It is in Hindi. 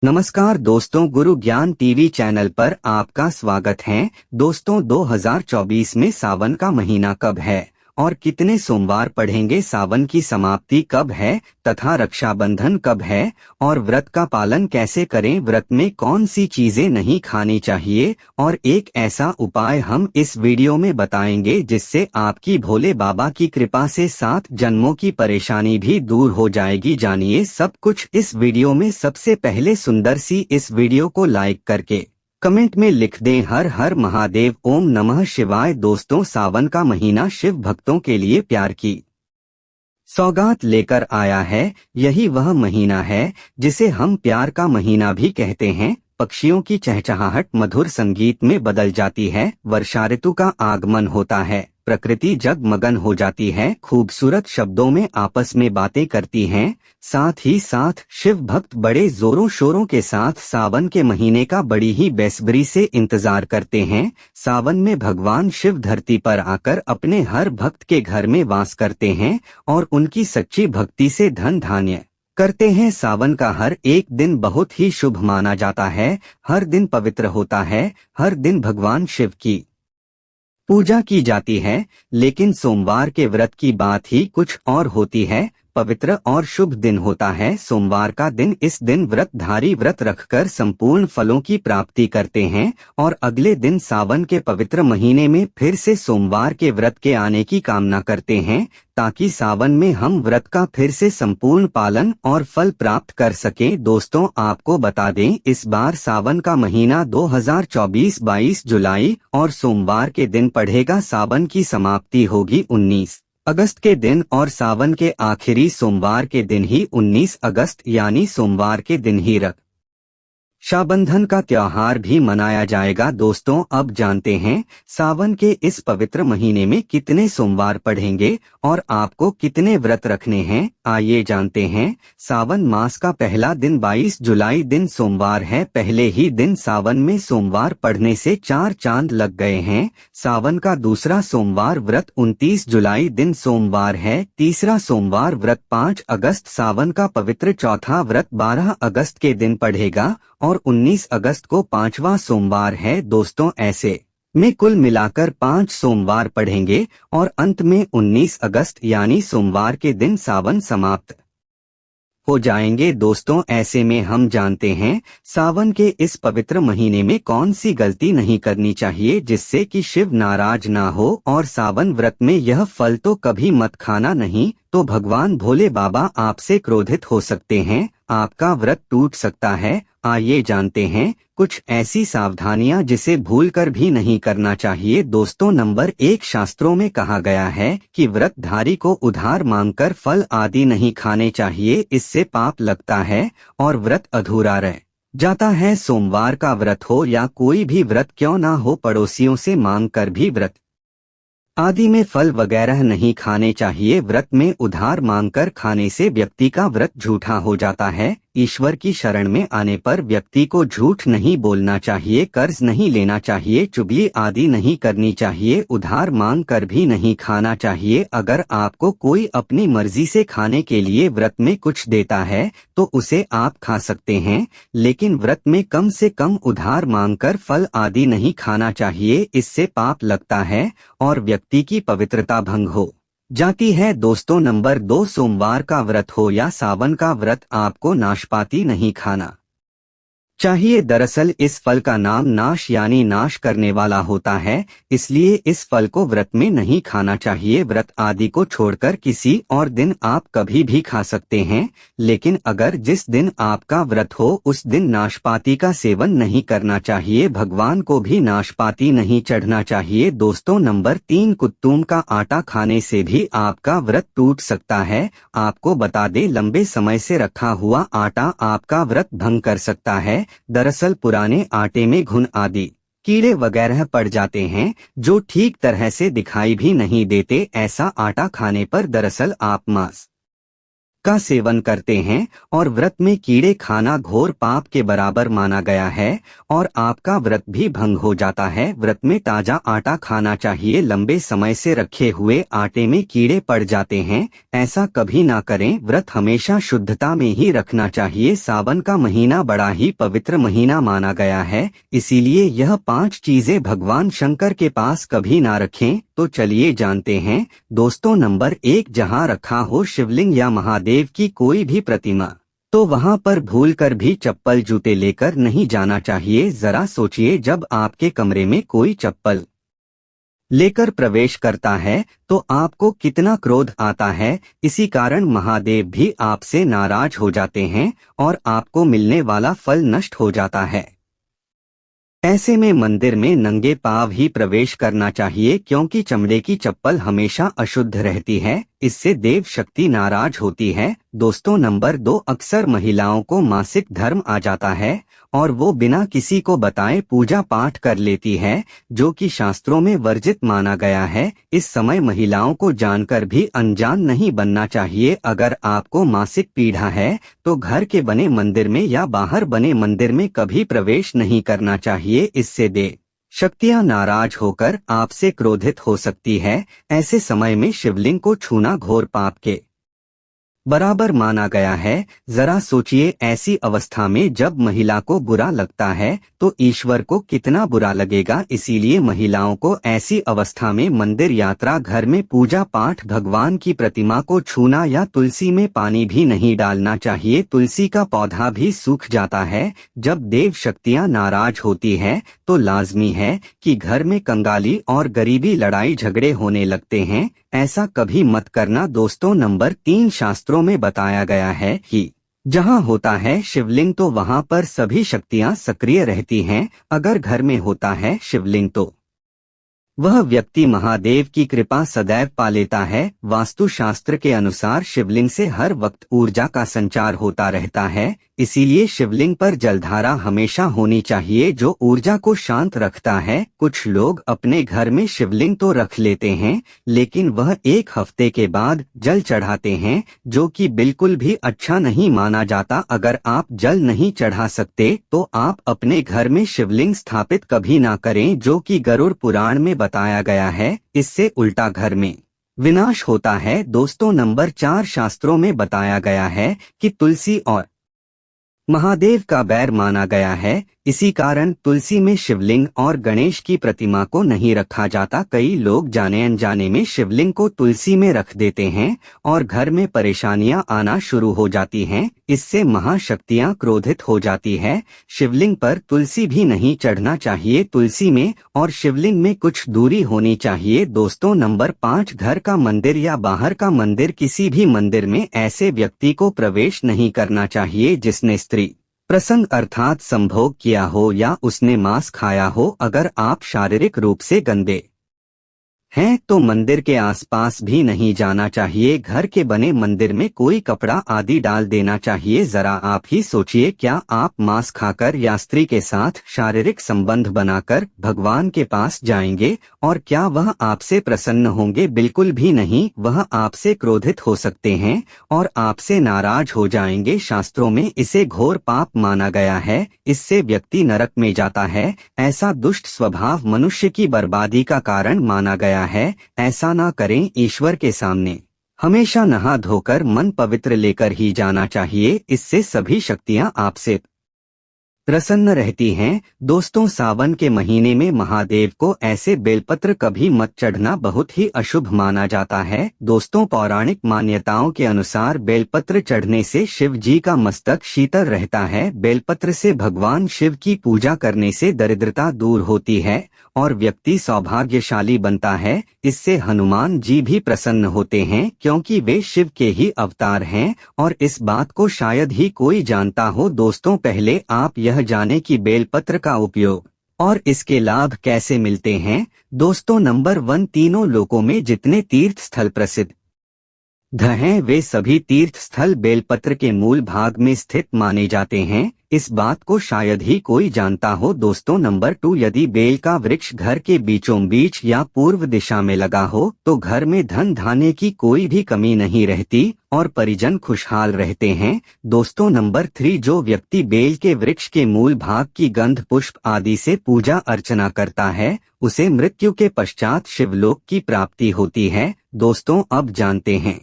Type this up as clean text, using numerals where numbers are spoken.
नमस्कार दोस्तों, गुरु ज्ञान टीवी चैनल पर आपका स्वागत है। दोस्तों, 2024 में सावन का महीना कब है और कितने सोमवार पढ़ेंगे, सावन की समाप्ति कब है तथा रक्षाबंधन कब है और व्रत का पालन कैसे करें, व्रत में कौन सी चीजें नहीं खानी चाहिए और एक ऐसा उपाय हम इस वीडियो में बताएंगे जिससे आपकी भोले बाबा की कृपा से 7 जन्मों की परेशानी भी दूर हो जाएगी। जानिए सब कुछ इस वीडियो में। सबसे पहले सुंदर सी इस वीडियो को लाइक करके कमेंट में लिख दें हर हर महादेव, ओम नमः शिवाय। दोस्तों, सावन का महीना शिव भक्तों के लिए प्यार की सौगात लेकर आया है। यही वह महीना है जिसे हम प्यार का महीना भी कहते हैं। पक्षियों की चहचहाहट मधुर संगीत में बदल जाती है, वर्षा ऋतु का आगमन होता है, प्रकृति जगमगन हो जाती है, खूबसूरत शब्दों में आपस में बातें करती हैं। साथ ही साथ शिव भक्त बड़े जोरों शोरों के साथ सावन के महीने का बड़ी ही बेसब्री से इंतजार करते हैं। सावन में भगवान शिव धरती पर आकर अपने हर भक्त के घर में वास करते हैं और उनकी सच्ची भक्ति से धन धान्य करते हैं। सावन का हर एक दिन बहुत ही शुभ माना जाता है, हर दिन पवित्र होता है, हर दिन भगवान शिव की पूजा की जाती है। लेकिन सोमवार के व्रत की बात ही कुछ और होती है। पवित्र और शुभ दिन होता है सोमवार का दिन। इस दिन व्रतधारी व्रत रखकर संपूर्ण फलों की प्राप्ति करते हैं और अगले दिन सावन के पवित्र महीने में फिर से सोमवार के व्रत के आने की कामना करते हैं ताकि सावन में हम व्रत का फिर से संपूर्ण पालन और फल प्राप्त कर सकें। दोस्तों, आपको बता दें, इस बार सावन का महीना 2024 22 जुलाई और सोमवार के दिन पड़ेगा। सावन की समाप्ति होगी 19 अगस्त के दिन और सावन के आखिरी सोमवार के दिन ही 19 अगस्त यानी सोमवार के दिन ही रक्षाबंधन का त्योहार भी मनाया जाएगा। दोस्तों, अब जानते हैं सावन के इस पवित्र महीने में कितने सोमवार पढ़ेंगे और आपको कितने व्रत रखने हैं। आइए जानते हैं। सावन मास का पहला दिन 22 जुलाई दिन सोमवार है। पहले ही दिन सावन में सोमवार पढ़ने से 4 चांद लग गए हैं। सावन का दूसरा सोमवार व्रत 29 जुलाई दिन सोमवार है। तीसरा सोमवार व्रत 5 अगस्त, सावन का पवित्र चौथा व्रत 12 अगस्त के दिन पढ़ेगा और 19 अगस्त को 5वां सोमवार है। दोस्तों, ऐसे में कुल मिलाकर 5 सोमवार पढ़ेंगे और अंत में 19 अगस्त यानी सोमवार के दिन सावन समाप्त हो जाएंगे। दोस्तों, ऐसे में हम जानते हैं सावन के इस पवित्र महीने में कौन सी गलती नहीं करनी चाहिए जिससे कि शिव नाराज ना हो। और सावन व्रत में यह फल तो कभी मत खाना, नहीं तो भगवान भोले बाबा आपसे क्रोधित हो सकते हैं, आपका व्रत टूट सकता है। आइए जानते हैं कुछ ऐसी सावधानियां जिसे भूलकर भी नहीं करना चाहिए। दोस्तों, नंबर 1, शास्त्रों में कहा गया है कि व्रतधारी को उधार मांगकर फल आदि नहीं खाने चाहिए, इससे पाप लगता है और व्रत अधूरा रह जाता है। सोमवार का व्रत हो या कोई भी व्रत क्यों ना हो, पड़ोसियों से मांग कर भी व्रत आदि में फल वगैरह नहीं खाने चाहिए। व्रत में उधार मांगकर खाने से व्यक्ति का व्रत झूठा हो जाता है। ईश्वर की शरण में आने पर व्यक्ति को झूठ नहीं बोलना चाहिए, कर्ज नहीं लेना चाहिए, चुगली आदि नहीं करनी चाहिए, उधार मांग कर भी नहीं खाना चाहिए। अगर आपको कोई अपनी मर्जी से खाने के लिए व्रत में कुछ देता है तो उसे आप खा सकते हैं, लेकिन व्रत में कम से कम उधार मांगकर फल आदि नहीं खाना चाहिए, इससे पाप लगता है और व्यक्ति की पवित्रता भंग हो जाती है। दोस्तों, नंबर 2, सोमवार का व्रत हो या सावन का व्रत, आपको नाशपाती नहीं खाना चाहिए। दरअसल इस फल का नाम नाश यानी नाश करने वाला होता है, इसलिए इस फल को व्रत में नहीं खाना चाहिए। व्रत आदि को छोड़कर किसी और दिन आप कभी भी खा सकते हैं, लेकिन अगर जिस दिन आपका व्रत हो उस दिन नाशपाती का सेवन नहीं करना चाहिए, भगवान को भी नाशपाती नहीं चढ़ना चाहिए। दोस्तों, नंबर 3, कुत्तूम का आटा खाने से भी आपका व्रत टूट सकता है। आपको बता दें, लंबे समय से रखा हुआ आटा आपका व्रत भंग कर सकता है। दरअसल पुराने आटे में घुन आदि कीड़े वगैरह पड़ जाते हैं जो ठीक तरह से दिखाई भी नहीं देते। ऐसा आटा खाने पर दरअसल आप मांस का सेवन करते हैं और व्रत में कीड़े खाना घोर पाप के बराबर माना गया है और आपका व्रत भी भंग हो जाता है। व्रत में ताजा आटा खाना चाहिए। लंबे समय से रखे हुए आटे में कीड़े पड़ जाते हैं, ऐसा कभी ना करें। व्रत हमेशा शुद्धता में ही रखना चाहिए। सावन का महीना बड़ा ही पवित्र महीना माना गया है, इसीलिए यह 5 चीजें भगवान शंकर के पास कभी ना रखें। तो चलिए जानते हैं दोस्तों। नंबर 1, जहां रखा हो शिवलिंग या महादेव की कोई भी प्रतिमा, तो वहां पर भूलकर भी चप्पल जूते लेकर नहीं जाना चाहिए। जरा सोचिए, जब आपके कमरे में कोई चप्पल लेकर प्रवेश करता है तो आपको कितना क्रोध आता है। इसी कारण महादेव भी आपसे नाराज हो जाते हैं और आपको मिलने वाला फल नष्ट हो जाता है। ऐसे में मंदिर में नंगे पांव ही प्रवेश करना चाहिए, क्योंकि चमड़े की चप्पल हमेशा अशुद्ध रहती है, इससे देव शक्ति नाराज होती है। दोस्तों नंबर 2, अक्सर महिलाओं को मासिक धर्म आ जाता है और वो बिना किसी को बताए पूजा पाठ कर लेती है, जो कि शास्त्रों में वर्जित माना गया है। इस समय महिलाओं को जानकर भी अनजान नहीं बनना चाहिए। अगर आपको मासिक पीड़ा है तो घर के बने मंदिर में या बाहर बने मंदिर में कभी प्रवेश नहीं करना चाहिए, इससे देव शक्तियां नाराज होकर आपसे क्रोधित हो सकती है। ऐसे समय में शिवलिंग को छूना घोर पाप के बराबर माना गया है। जरा सोचिए, ऐसी अवस्था में जब महिला को बुरा लगता है तो ईश्वर को कितना बुरा लगेगा। इसीलिए महिलाओं को ऐसी अवस्था में मंदिर यात्रा, घर में पूजा पाठ, भगवान की प्रतिमा को छूना या तुलसी में पानी भी नहीं डालना चाहिए। तुलसी का पौधा भी सूख जाता है। जब देव शक्तियां नाराज होती है तो लाजमी है कि घर में कंगाली और गरीबी, लड़ाई झगड़े होने लगते हैं। ऐसा कभी मत करना। दोस्तों नंबर 3, शास्त्रों में बताया गया है कि जहां होता है शिवलिंग तो वहां पर सभी शक्तियां सक्रिय रहती हैं। अगर घर में होता है शिवलिंग तो वह व्यक्ति महादेव की कृपा सदैव पा लेता है। वास्तु शास्त्र के अनुसार शिवलिंग से हर वक्त ऊर्जा का संचार होता रहता है, इसीलिए शिवलिंग पर जलधारा हमेशा होनी चाहिए, जो ऊर्जा को शांत रखता है। कुछ लोग अपने घर में शिवलिंग तो रख लेते हैं, लेकिन वह 1 हफ्ते के बाद जल चढ़ाते हैं, जो कि बिल्कुल भी अच्छा नहीं माना जाता। अगर आप जल नहीं चढ़ा सकते तो आप अपने घर में शिवलिंग स्थापित कभी ना करें, जो कि गरुड़ पुराण में बताया गया है। इससे उल्टा घर में विनाश होता है। दोस्तों नंबर 4, शास्त्रों में बताया गया है कि तुलसी और महादेव का बैर माना गया है। इसी कारण तुलसी में शिवलिंग और गणेश की प्रतिमा को नहीं रखा जाता। कई लोग जाने अनजाने में शिवलिंग को तुलसी में रख देते हैं और घर में परेशानियां आना शुरू हो जाती हैं। इससे महाशक्तियां क्रोधित हो जाती है। शिवलिंग पर तुलसी भी नहीं चढ़ना चाहिए। तुलसी में और शिवलिंग में कुछ दूरी होनी चाहिए। दोस्तों नंबर 5, घर का मंदिर या बाहर का मंदिर, किसी भी मंदिर में ऐसे व्यक्ति को प्रवेश नहीं करना चाहिए जिसने स्त्री प्रसंग अर्थात संभोग किया हो या उसने मांस खाया हो। अगर आप शारीरिक रूप से गंदे हैं तो मंदिर के आसपास भी नहीं जाना चाहिए। घर के बने मंदिर में कोई कपड़ा आदि डाल देना चाहिए। जरा आप ही सोचिए, क्या आप मांस खाकर या स्त्री के साथ शारीरिक संबंध बनाकर भगवान के पास जाएंगे और क्या वह आपसे प्रसन्न होंगे? बिल्कुल भी नहीं। वह आपसे क्रोधित हो सकते हैं और आपसे नाराज हो जाएंगे। शास्त्रों में इसे घोर पाप माना गया है। इससे व्यक्ति नरक में जाता है। ऐसा दुष्ट स्वभाव मनुष्य की बर्बादी का कारण माना गया है। ऐसा ना करें। ईश्वर के सामने हमेशा नहा धोकर मन पवित्र लेकर ही जाना चाहिए। इससे सभी शक्तियां आपसे प्रसन्न रहती हैं। दोस्तों सावन के महीने में महादेव को ऐसे बेलपत्र कभी मत चढ़ना, बहुत ही अशुभ माना जाता है। दोस्तों पौराणिक मान्यताओं के अनुसार बेलपत्र चढ़ने से शिव जी का मस्तक शीतल रहता है। बेलपत्र से भगवान शिव की पूजा करने से दरिद्रता दूर होती है और व्यक्ति सौभाग्यशाली बनता है। इससे हनुमान जी भी प्रसन्न होते हैं, क्योंकि वे शिव के ही अवतार हैं और इस बात को शायद ही कोई जानता हो। दोस्तों पहले आप यह जाने कि बेलपत्र का उपयोग और इसके लाभ कैसे मिलते हैं। दोस्तों नंबर 1, तीनों लोकों में जितने तीर्थ स्थल प्रसिद्ध हैं वे सभी तीर्थ स्थल बेलपत्र के मूल भाग में स्थित माने जाते हैं। इस बात को शायद ही कोई जानता हो। दोस्तों नंबर 2, यदि बेल का वृक्ष घर के बीचों बीच या पूर्व दिशा में लगा हो तो घर में धन धान्य की कोई भी कमी नहीं रहती और परिजन खुशहाल रहते हैं। दोस्तों नंबर 3, जो व्यक्ति बेल के वृक्ष के मूल भाग की गंध पुष्प आदि से पूजा अर्चना करता है उसे मृत्यु के पश्चात शिवलोक की प्राप्ति होती है। दोस्तों अब जानते हैं